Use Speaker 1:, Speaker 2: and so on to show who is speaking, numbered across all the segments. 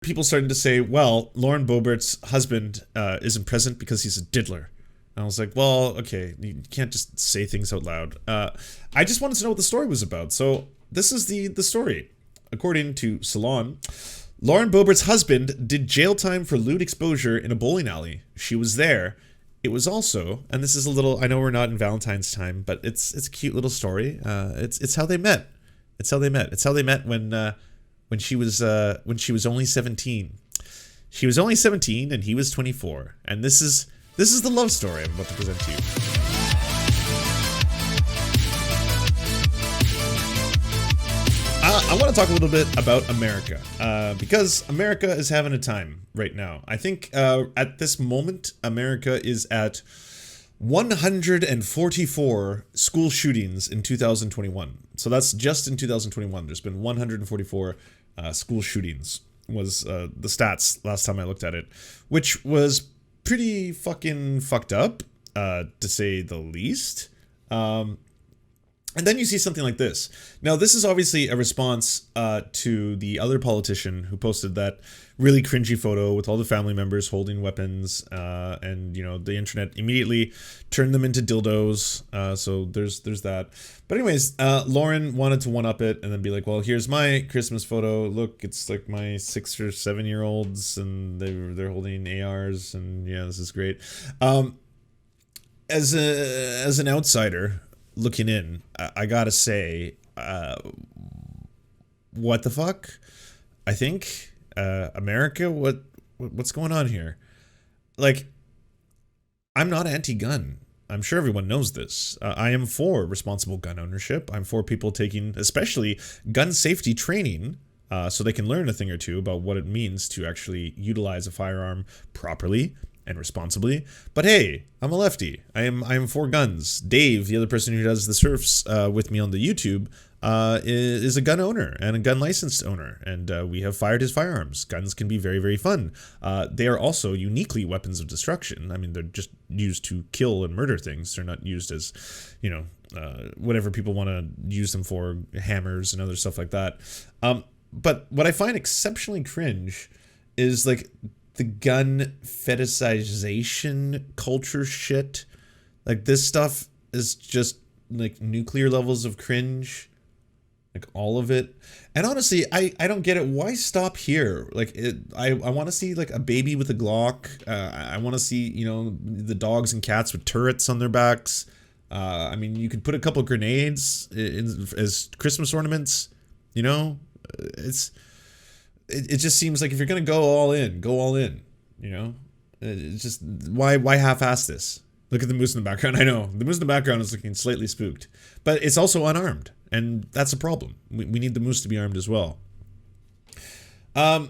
Speaker 1: people started to say, well, Lauren Boebert's husband isn't present because he's a diddler. And I was like, well, okay, you can't just say things out loud. I just wanted to know what the story was about. So this is the story. According to Salon, Lauren Boebert's husband did jail time for lewd exposure in a bowling alley. She was there. It was also, and this is a little, I know we're not in Valentine's time, but it's a cute little story. It's how they met. It's how they met. It's how they met when she was only 17. She was only 17 and he was 24. And this is the love story I'm about to present to you. I want to talk a little bit about America, because America is having a time right now. I think at this moment, America is at 144 school shootings in 2021. So that's just in 2021. There's been 144 school shootings was the stats last time I looked at it, which was pretty fucking fucked up, to say the least. And then you see something like this. Now, this is obviously a response to the other politician who posted that really cringy photo with all the family members holding weapons, and you know the internet immediately turned them into dildos. So there's that. But anyways, Lauren wanted to one-up it and then be like, well, here's my Christmas photo. Look, it's like my 6 or 7 year olds and they're holding ARs and yeah, this is great. As an outsider looking in, I gotta say, what the fuck? I think America, what's going on here? Like, I'm not anti-gun. I'm sure everyone knows this. I am for responsible gun ownership. I'm for people taking, especially gun safety training, so they can learn a thing or two about what it means to actually utilize a firearm properly and responsibly. But hey, I'm a lefty. I am for guns. Dave, the other person who does the Serfs with me on the YouTube, is a gun owner and a gun licensed owner, and we have fired his firearms. Guns can be very, very fun. They are also uniquely weapons of destruction. I mean, they're just used to kill and murder things. They're not used as, you know, whatever people want to use them for, hammers and other stuff like that. But what I find exceptionally cringe is like the gun fetishization culture shit. Like, this stuff is just like nuclear levels of cringe, like all of it. And honestly, I don't get it. Why stop here? Like, I want to see like a baby with a Glock. I want to see, you know, the dogs and cats with turrets on their backs. I mean, you could put a couple grenades as Christmas ornaments, you know. It just seems like if you're gonna go all in, you know. It's just, why half-ass this? Look at the moose in the background. I know the moose in the background is looking slightly spooked, but it's also unarmed, and that's a problem. We need the moose to be armed as well. I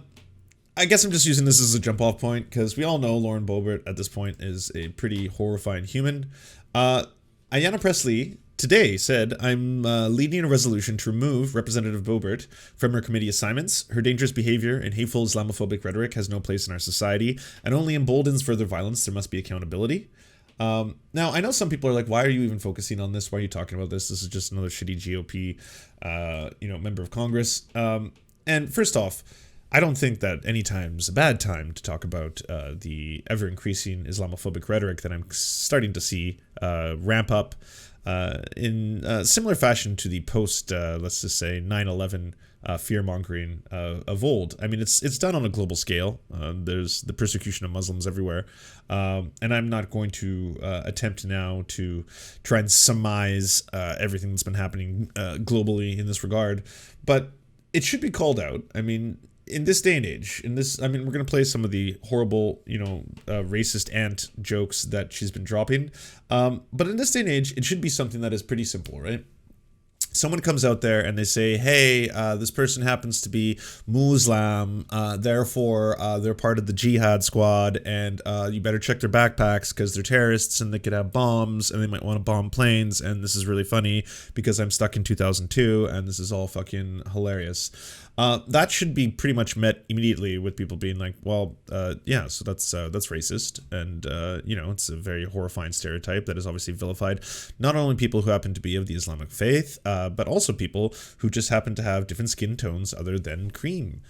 Speaker 1: guess I'm just using this as a jump-off point because we all know Lauren Boebert at this point is a pretty horrifying human. Ayanna Pressley today said, I'm leading a resolution to remove Representative Boebert from her committee assignments. Her dangerous behavior and hateful Islamophobic rhetoric has no place in our society and only emboldens further violence. There must be accountability. Now, I know some people are like, why are you even focusing on this? Why are you talking about this? This is just another shitty GOP, member of Congress. And first off, I don't think that any time's a bad time to talk about the ever-increasing Islamophobic rhetoric that I'm starting to see ramp up in similar fashion to the post, let's just say, 9/11 fear-mongering of old. I mean, it's done on a global scale. There's the persecution of Muslims everywhere. And I'm not going to attempt now to try and surmise everything that's been happening globally in this regard. But it should be called out. I mean, in this day and age, we're going to play some of the horrible, racist aunt jokes that she's been dropping. But in this day and age, it should be something that is pretty simple, right? Someone comes out there and they say, hey, this person happens to be Muslim, therefore they're part of the jihad squad, and you better check their backpacks because they're terrorists and they could have bombs and they might want to bomb planes, and this is really funny because I'm stuck in 2002 and this is all fucking hilarious. that should be pretty much met immediately with people being like, well, yeah, so that's racist, and you know, it's a very horrifying stereotype that is obviously vilified not only people who happen to be of the Islamic faith, but also people who just happen to have different skin tones other than cream.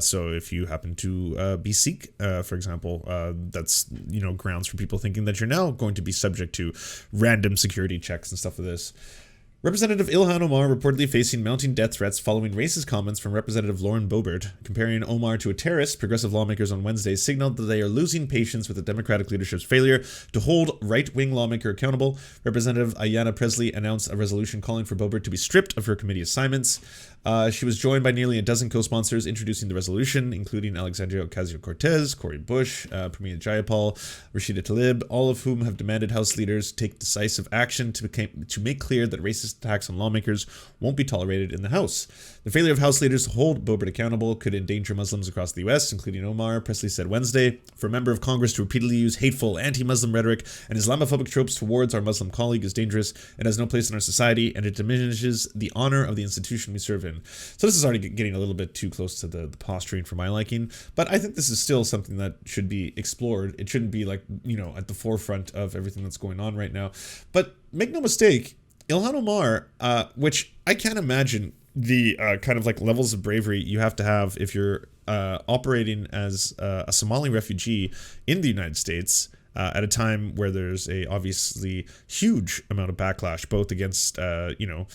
Speaker 1: So if you happen to be Sikh, for example, that's, you know, grounds for people thinking that you're now going to be subject to random security checks and stuff like this. Representative Ilhan Omar reportedly facing mounting death threats following racist comments from Representative Lauren Boebert. Comparing Omar to a terrorist, progressive lawmakers on Wednesday signaled that they are losing patience with the Democratic leadership's failure to hold right-wing lawmaker accountable. Representative Ayanna Pressley announced a resolution calling for Boebert to be stripped of her committee assignments. She was joined by nearly a dozen co-sponsors introducing the resolution, including Alexandria Ocasio-Cortez, Cori Bush, Pramila Jayapal, Rashida Tlaib, all of whom have demanded House leaders take decisive action to make clear that racist attacks on lawmakers won't be tolerated in the House. The failure of House leaders to hold Boebert accountable could endanger Muslims across the U.S., including Omar, Pressley said Wednesday. For a member of Congress to repeatedly use hateful, anti-Muslim rhetoric and Islamophobic tropes towards our Muslim colleague is dangerous and has no place in our society, and it diminishes the honor of the institution we serve in. So this is already getting a little bit too close to the posturing for my liking, but I think this is still something that should be explored. It shouldn't be like, you know, at the forefront of everything that's going on right now. But make no mistake, Ilhan Omar, which I can't imagine the kind of like levels of bravery you have to have if you're operating as a Somali refugee in the United States at a time where there's a obviously huge amount of backlash, both against, you know,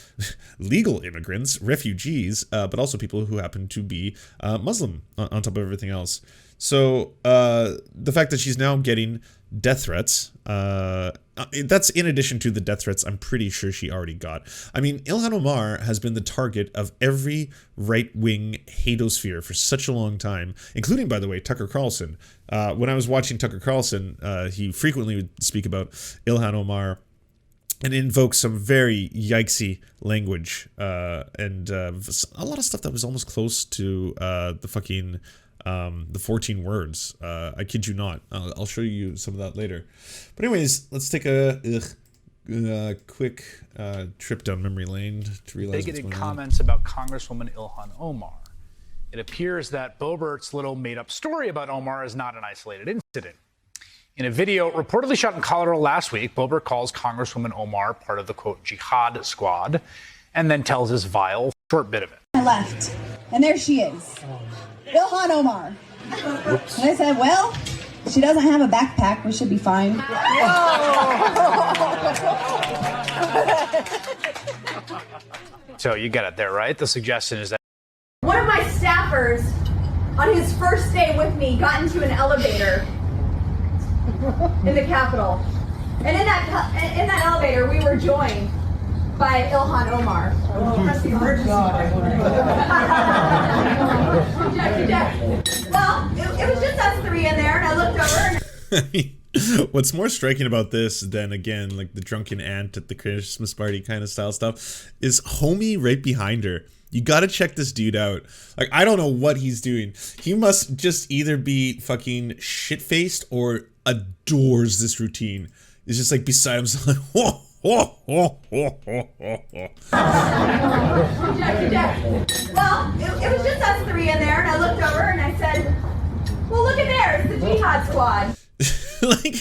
Speaker 1: legal immigrants, refugees, but also people who happen to be Muslim on top of everything else. So the fact that she's now getting death threats, that's in addition to the death threats I'm pretty sure she already got. I mean, Ilhan Omar has been the target of every right-wing hatosphere for such a long time, including, by the way, Tucker Carlson. When I was watching Tucker Carlson, he frequently would speak about Ilhan Omar and invoke some very yikesy language and a lot of stuff that was almost close to the fucking the 14 words. I kid you not. I'll show you some of that later. But anyways, let's take a quick trip down memory lane to realize
Speaker 2: bigoted comments about Congresswoman Ilhan Omar. It appears that Boebert's little made-up story about Omar is not an isolated incident. In a video reportedly shot in Colorado last week, Boebert calls Congresswoman Omar part of the, quote, jihad squad, and then tells his vile short bit of it.
Speaker 3: I left, and there she is. Ilhan Omar. Whoops. And I said, well, she doesn't have a backpack. We should be fine.
Speaker 2: So you get it there, right? The suggestion is that
Speaker 4: one of my staffers on his first day with me got into an elevator in the Capitol. And in that elevator, we were joined by Ilhan Omar. Press the emergency button. Well, it was just us three in there, and I looked over and
Speaker 1: what's more striking about this than, again, like the drunken aunt at the Christmas party kind of style stuff is homie right behind her. You gotta check this dude out. Like, I don't know what he's doing. He must just either be fucking shit-faced or adores this routine. It's just like beside him, so like, whoa. Well, it
Speaker 4: was just us three in there, and I looked over and I said, well, look at there, it's the jihad squad.
Speaker 1: Like,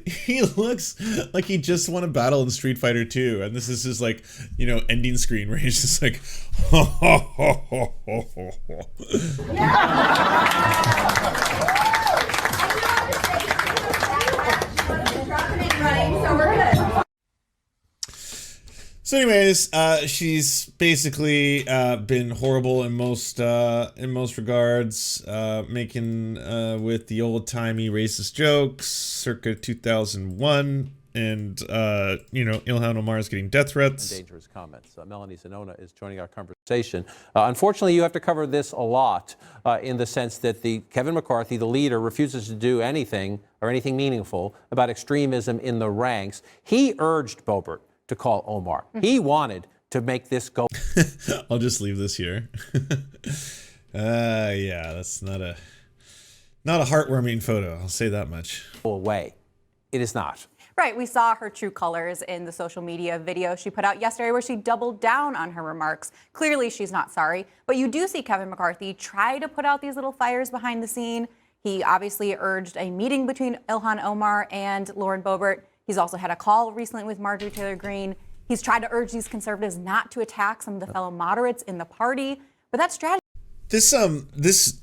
Speaker 1: he looks like he just won a battle in Street Fighter 2, and this is his, like, you know, ending screen where he's just like,
Speaker 4: So we're good.
Speaker 1: So anyways, she's basically been horrible in most regards, making with the old-timey racist jokes circa 2001, and you know, Ilhan Omar is getting death threats.
Speaker 5: Dangerous comments. Melanie Zanona is joining our conversation. Unfortunately, you have to cover this a lot in the sense that Kevin McCarthy, the leader, refuses to do anything or anything meaningful about extremism in the ranks. He urged Boebert to call Omar. He wanted to make this go.
Speaker 1: I'll just leave this here. Yeah, that's not a heartwarming photo. I'll say that much.
Speaker 5: Away. It is not.
Speaker 6: Right. We saw her true colors in the social media video she put out yesterday where she doubled down on her remarks. Clearly, she's not sorry. But you do see Kevin McCarthy try to put out these little fires behind the scene. He obviously urged a meeting between Ilhan Omar and Lauren Boebert. He's also had a call recently with Marjorie Taylor Greene. He's tried to urge these conservatives not to attack some of the fellow moderates in the party. But that strategy...
Speaker 1: This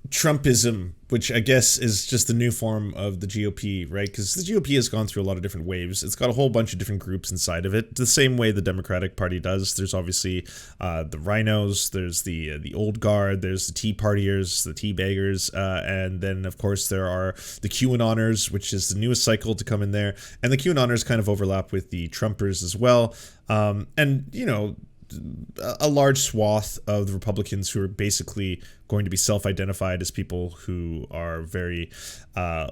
Speaker 1: Trumpism, which I guess is just the new form of the GOP, right? Because the GOP has gone through a lot of different waves. It's got a whole bunch of different groups inside of it, the same way the Democratic Party does. There's obviously the rhinos, there's the old guard, there's the Tea Partiers, the Tea Baggers, and then, of course, there are the QAnoners, which is the newest cycle to come in there. And the QAnoners kind of overlap with the Trumpers as well. And, you know, a large swath of the Republicans who are basically going to be self-identified as people who are very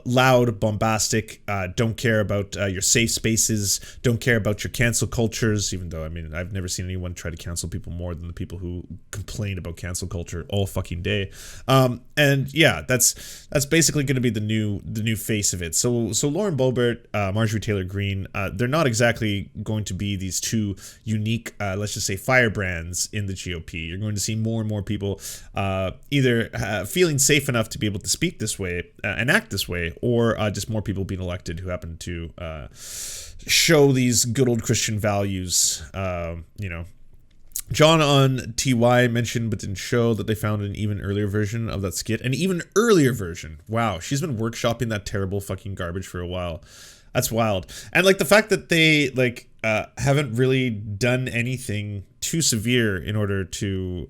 Speaker 1: loud, bombastic, don't care about your safe spaces, don't care about your cancel cultures, even though, I mean, I've never seen anyone try to cancel people more than the people who complain about cancel culture all fucking day. And yeah, that's basically going to be the new face of it. So Lauren Boebert, Marjorie Taylor Greene, they're not exactly going to be these two unique, let's just say, firebrands in the GOP. You're going to see more and more people either feeling safe enough to be able to speak this way and act this way, or just more people being elected who happen to show these good old Christian values. You know, John on TY mentioned but didn't show that they found an even earlier version of that skit. An even earlier version. Wow, she's been workshopping that terrible fucking garbage for a while. That's wild. And like the fact that they like haven't really done anything too severe in order to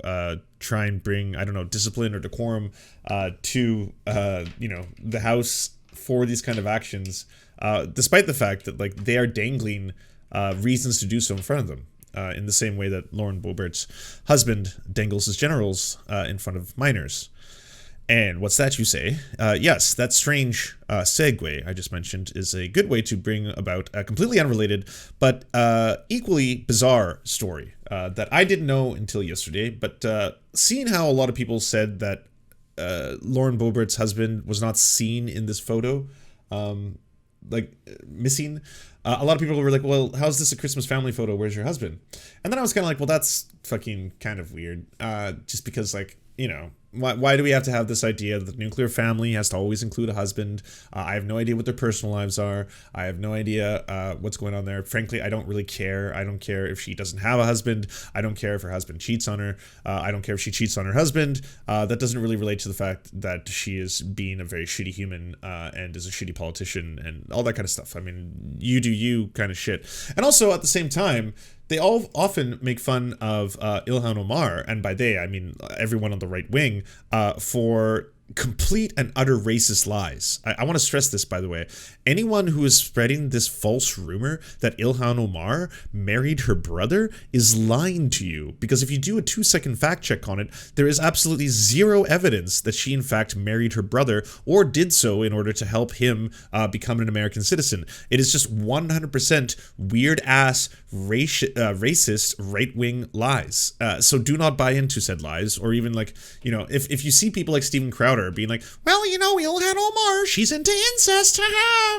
Speaker 1: try and bring, I don't know, discipline or decorum to you know, the House for these kind of actions, despite the fact that like they are dangling reasons to do so in front of them. In the same way that Lauren Boebert's husband dangles his generals in front of minors. And what's that you say? Yes, that strange segue I just mentioned is a good way to bring about a completely unrelated but equally bizarre story that I didn't know until yesterday. But seeing how a lot of people said that Lauren Boebert's husband was not seen in this photo, like missing, a lot of people were like, well, how's this a Christmas family photo? Where's your husband? And then I was kind of like, well, that's fucking kind of weird. Just because, like, you know, why do we have to have this idea that the nuclear family has to always include a husband? I have no idea what their personal lives are. I have no idea what's going on there. Frankly, I don't really care. I don't care if she doesn't have a husband. I don't care if her husband cheats on her. I don't care if she cheats on her husband. That doesn't really relate to the fact that she is being a very shitty human and is a shitty politician and all that kind of stuff. I mean, you do you kind of shit. And also at the same time, they all often make fun of Ilhan Omar, and by they I mean everyone on the right wing, for complete and utter racist lies. I want to stress this, by the way. Anyone who is spreading this false rumor that Ilhan Omar married her brother is lying to you, because if you do a 2-second fact check on it, there is absolutely zero evidence that she in fact married her brother or did so in order to help him become an American citizen. It is just 100% weird ass racist right-wing lies. So do not buy into said lies, or even, like, you know, if you see people like Steven Crowder being like, well, you know, Ilhan Omar, she's into incest,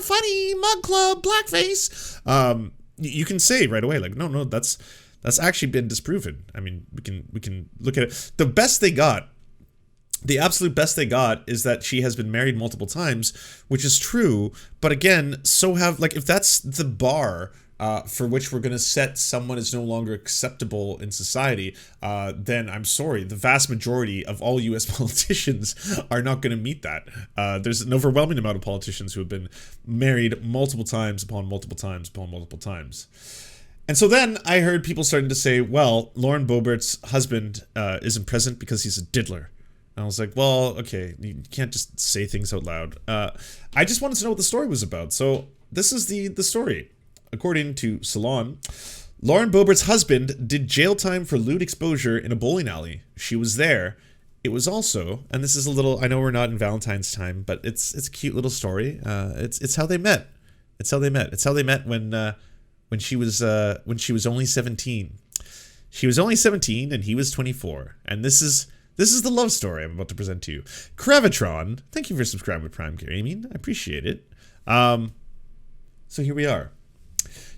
Speaker 1: funny, mug club, blackface. You can say right away, like, no, that's actually been disproven. I mean, we can look at it. The best they got, the absolute best they got, is that she has been married multiple times, which is true. But again, so have, like, if that's the bar for which we're going to set someone is no longer acceptable in society, then I'm sorry, the vast majority of all U.S. politicians are not going to meet that. There's an overwhelming amount of politicians who have been married multiple times upon multiple times upon multiple times. And so then I heard people starting to say, well, Lauren Boebert's husband isn't present because he's a diddler. And I was like, well, okay, you can't just say things out loud. I just wanted to know what the story was about. So this is the story. According to Salon, Lauren Boebert's husband did jail time for lewd exposure in a bowling alley. She was there. It was also, and this is a little, I know we're not in Valentine's time, but it's a cute little story. It's how they met. It's how they met. It's how they met when she was only 17. She was only 17 and he was 24. And this is the love story I'm about to present to you. Kravatron, thank you for subscribing to Prime Gaming. I appreciate it. So here we are.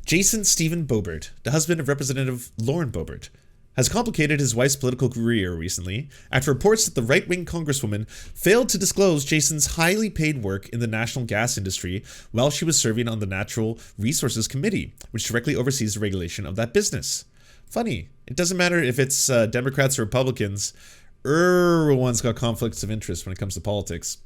Speaker 1: Jason Stephen Boebert, the husband of Representative Lauren Boebert, has complicated his wife's political career recently after reports that the right-wing congresswoman failed to disclose Jason's highly paid work in the national gas industry while she was serving on the Natural Resources Committee, which directly oversees the regulation of that business. Funny, it doesn't matter if it's Democrats or Republicans, everyone's got conflicts of interest when it comes to politics.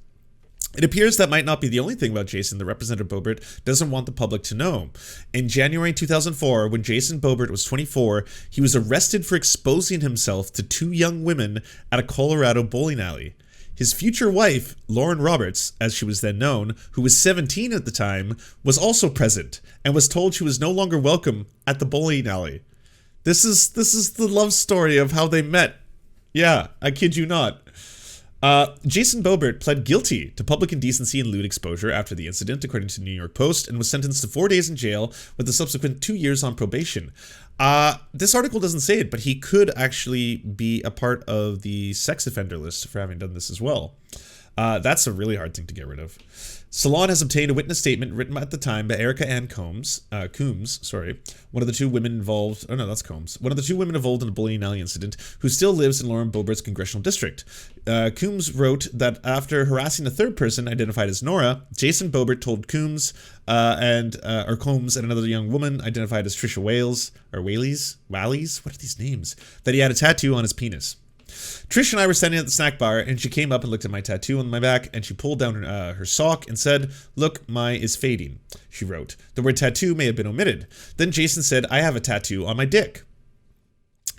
Speaker 1: It appears that might not be the only thing about Jason that Representative Boebert doesn't want the public to know. In January 2004, when Jason Boebert was 24, he was arrested for exposing himself to 2 young women at a Colorado bowling alley. His future wife, Lauren Roberts, as she was then known, who was 17 at the time, was also present and was told she was no longer welcome at the bowling alley. This is the love story of how they met. Yeah, I kid you not. Jason Boebert pled guilty to public indecency and lewd exposure after the incident, according to the New York Post, and was sentenced to 4 days in jail with a subsequent 2 years on probation. This article doesn't say it, but he could actually be a part of the sex offender list for having done this as well. That's a really hard thing to get rid of. Salon has obtained a witness statement written at the time by Erica Ann Coombs, one of the 2 women involved. Oh no, that's Combs. One of the 2 women involved in the bowling alley incident, who still lives in Lauren Boebert's congressional district. Coombs wrote that after harassing a 3rd person identified as Nora, Jason Boebert told Coombs and another young woman identified as Trisha Wales or Whaley's, what are these names? That he had a tattoo on his penis. Trish and I were standing at the snack bar, and she came up and looked at my tattoo on my back, and she pulled down her sock and said, "Look, my is fading," she wrote. The word tattoo may have been omitted. Then Jason said, "I have a tattoo on my dick."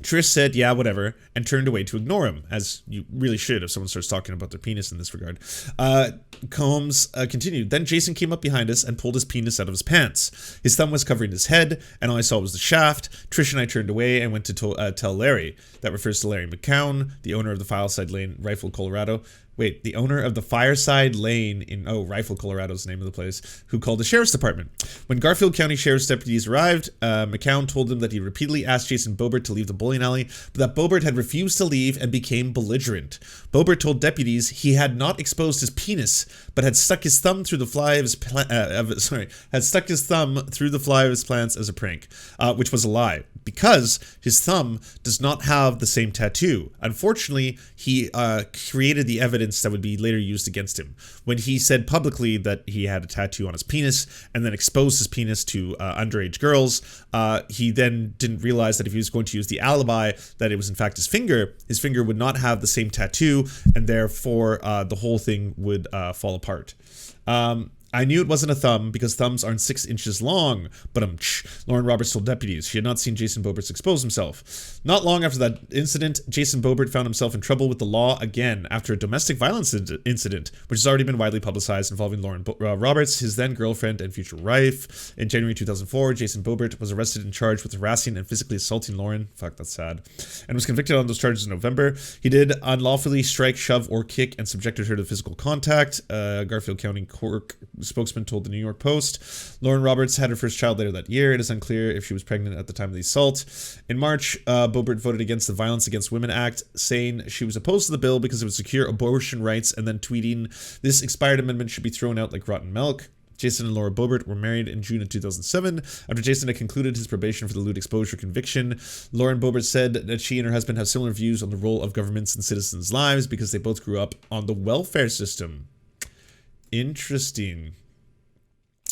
Speaker 1: Trish said, "Yeah, whatever," and turned away to ignore him, as you really should if someone starts talking about their penis in this regard. Combs continued. Then Jason came up behind us and pulled his penis out of his pants. His thumb was covering his head, and all I saw was the shaft. Trish and I turned away and went to tell Larry. That refers to Larry McCown, the owner of the Fireside Lane, Rifle, Colorado. Wait, the owner of the Fireside Lane in, Rifle, Colorado is the name of the place, who called the sheriff's department. When Garfield County Sheriff's deputies arrived, McCown told them that he repeatedly asked Jason Boebert to leave the bowling alley, but that Boebert had refused to leave and became belligerent. Boebert told deputies he had not exposed his penis, but had stuck his thumb through the fly of his plants as a prank, which was a lie, because his thumb does not have the same tattoo. Unfortunately, he created the evidence that would be later used against him. When he said publicly that he had a tattoo on his penis and then exposed his penis to underage girls, he then didn't realize that if he was going to use the alibi that it was in fact his finger would not have the same tattoo, and therefore the whole thing would fall apart. I knew it wasn't a thumb because thumbs aren't 6 inches long, but Lauren Roberts told deputies she had not seen Jason Boebert expose himself. Not long after that incident, Jason Boebert found himself in trouble with the law again after a domestic violence incident, which has already been widely publicized, involving Lauren Roberts, his then girlfriend and future wife. In January 2004, Jason Boebert was arrested and charged with harassing and physically assaulting Lauren. Fuck, that's sad. And was convicted on those charges in November. He did unlawfully strike, shove, or kick and subjected her to physical contact. Garfield County Court spokesman told the New York Post. Lauren Roberts had her first child later that year. It is unclear if she was pregnant at the time of the assault. In March, Boebert voted against the Violence Against Women Act, saying she was opposed to the bill because it would secure abortion rights, and then tweeting, "This expired amendment should be thrown out like rotten milk." Jason and Laura Boebert were married in June of 2007. After Jason had concluded his probation for the lewd exposure conviction, Lauren Boebert said that she and her husband have similar views on the role of governments in citizens' lives because they both grew up on the welfare system. Interesting.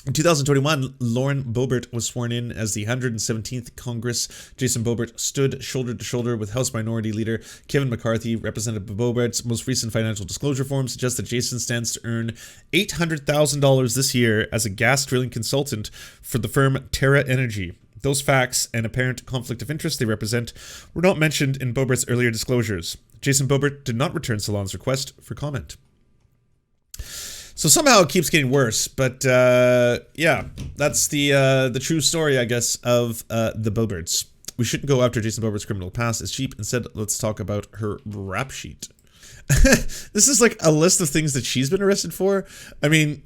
Speaker 1: In 2021, Lauren Boebert was sworn in as the 117th Congress. Jason Boebert stood shoulder to shoulder with House Minority Leader Kevin McCarthy. Representative Boebert's most recent financial disclosure form suggests that Jason stands to earn $800,000 this year as a gas drilling consultant for the firm Terra Energy. Those facts and apparent conflict of interest they represent were not mentioned in Boebert's earlier disclosures. Jason Boebert did not return Salon's request for comment. So somehow it keeps getting worse, but yeah, that's the true story, I guess, of the Boeberts. We shouldn't go after Jason Boebert's criminal past as cheap. Instead, let's talk about her rap sheet. This is like a list of things that she's been arrested for. I mean,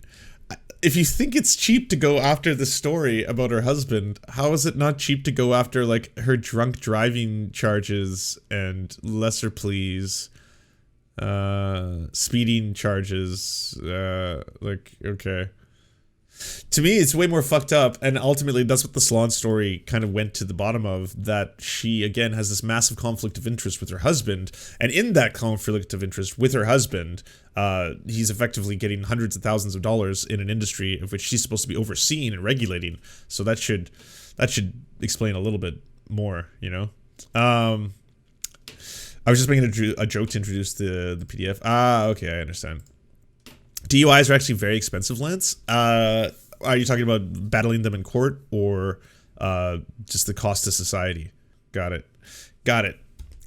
Speaker 1: if you think it's cheap to go after the story about her husband, how is it not cheap to go after like her drunk driving charges and lesser pleas? Speeding charges, like, okay. To me, it's way more fucked up, and ultimately that's what the salon story kind of went to the bottom of, that she, again, has this massive conflict of interest with her husband, and in that conflict of interest with her husband, he's effectively getting hundreds of thousands of dollars in an industry of which she's supposed to be overseeing and regulating, so that should explain a little bit more, you know? I was just making a joke to introduce the PDF. Okay, I understand. DUIs are actually very expensive, Lance. Are you talking about battling them in court, or just the cost to society? Got it.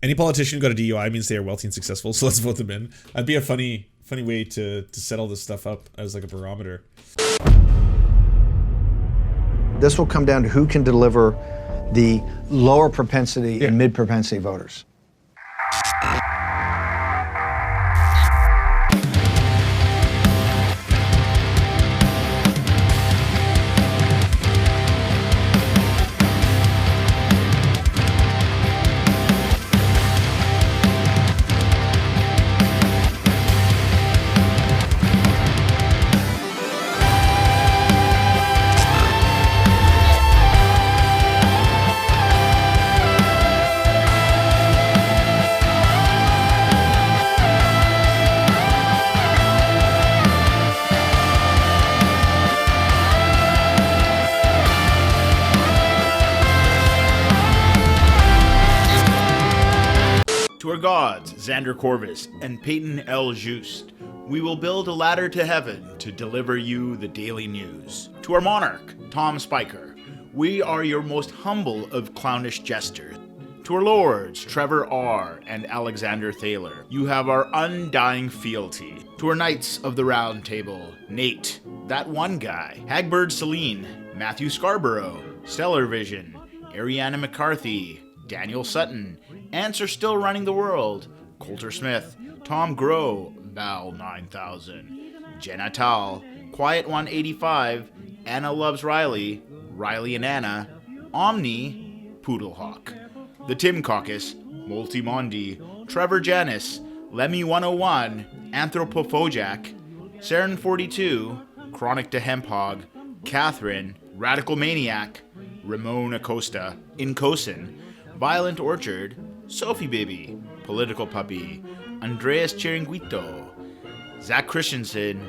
Speaker 1: Any politician who got a DUI means they are wealthy and successful, so let's vote them in. That'd be a funny way to set all this stuff up as like a barometer.
Speaker 7: This will come down to who can deliver the lower propensity and mid propensity voters.
Speaker 8: To our gods, Xander Corvus and Peyton L. Just, we will build a ladder to heaven to deliver you the daily news. To our monarch, Tom Spiker, we are your most humble of clownish jesters. To our lords, Trevor R. and Alexander Thaler, you have our undying fealty. To our knights of the round table, Nate, that one guy, Hagbird Celine, Matthew Scarborough, Stellar Vision, Ariana McCarthy, Daniel Sutton, Ants Are Still Running the World, Coulter Smith, Tom Groh, Val 9000, Jenna Tal, Quiet 185, Anna Loves Riley, Riley and Anna, Omni, Poodlehawk, The Tim Caucus, Multimondi, Trevor Janis, Lemmy 101, Anthropophojak, Saren 42, Chronic to Hemphog, Catherine, Radical Maniac, Ramon Acosta, Incosin, Violent Orchard, Sophie Baby, Political Puppy, Andreas Chiringuito, Zach Christensen,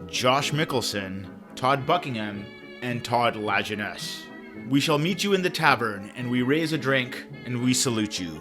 Speaker 8: Josh Mickelson, Todd Buckingham, and Todd Lajeunesse. We shall meet you in the tavern, and we raise a drink, and we salute you.